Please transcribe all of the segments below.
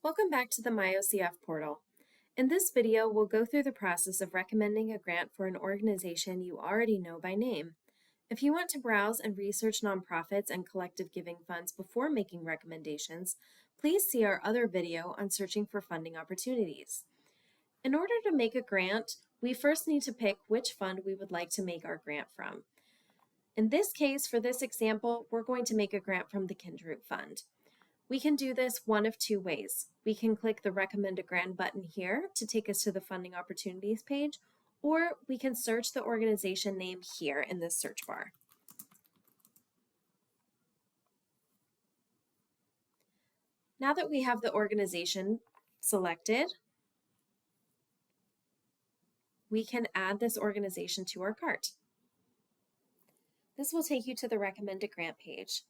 Welcome back to the MyOCF portal. In this video, we'll go through the process of recommending a grant for an organization you already know by name. If you want to browse and research nonprofits and collective giving funds before making recommendations, please see our other video on searching for funding opportunities. In order to make a grant, we first need to pick which fund we would like to make our grant from. In this case, for this example, we're going to make a grant from the Kindred Fund. We can do this one of two ways. We can click the Recommend a Grant button here to take us to the Funding Opportunities page, or we can search the organization name here in this search bar. Now that we have the organization selected, we can add this organization to our cart. This will take you to the Recommend a Grant page.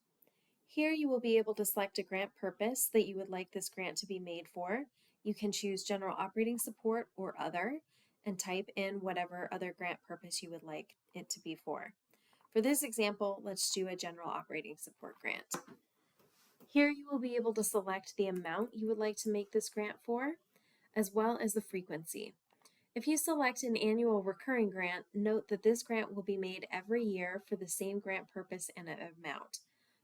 Here you will be able to select a grant purpose that you would like this grant to be made for. You can choose General Operating Support or Other and type in whatever other grant purpose you would like it to be for. For this example, let's do a General Operating Support grant. Here you will be able to select the amount you would like to make this grant for, as well as the frequency. If you select an annual recurring grant, note that this grant will be made every year for the same grant purpose and amount.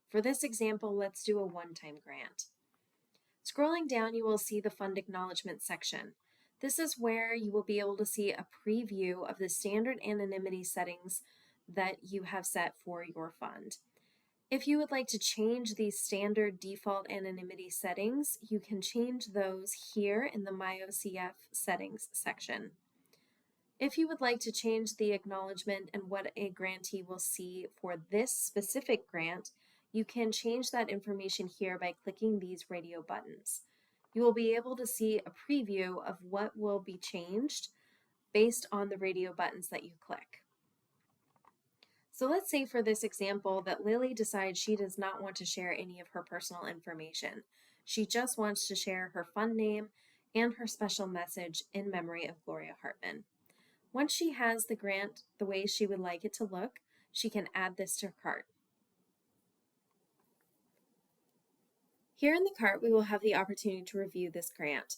For this example, let's do a one-time grant. Scrolling down, you will see the Fund Acknowledgement section. This is where you will be able to see a preview of the standard anonymity settings that you have set for your fund. If you would like to change these standard default anonymity settings, you can change those here in the MyOCF settings section. If you would like to change the acknowledgement and what a grantee will see for this specific grant, you can change that information here by clicking these radio buttons. You will be able to see a preview of what will be changed based on the radio buttons that you click. So let's say for this example that Lily decides she does not want to share any of her personal information. She just wants to share her fund name and her special message in memory of Gloria Hartman. Once she has the grant the way she would like it to look, she can add this to her cart. Here in the cart, we will have the opportunity to review this grant.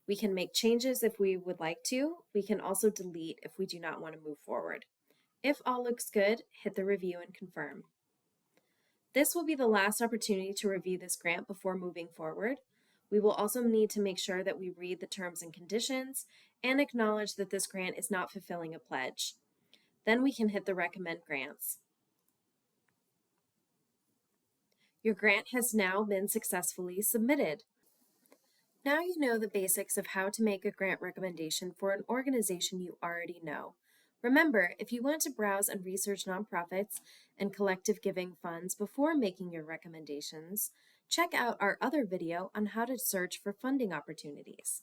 We can make changes if we would like to. We can also delete if we do not want to move forward. If all looks good, hit the review and confirm. This will be the last opportunity to review this grant before moving forward. We will also need to make sure that we read the terms and conditions and acknowledge that this grant is not fulfilling a pledge. Then we can hit the Recommend Grants. Your grant has now been successfully submitted. Now you know the basics of how to make a grant recommendation for an organization you already know. Remember, if you want to browse and research nonprofits and collective giving funds before making your recommendations, check out our other video on how to search for funding opportunities.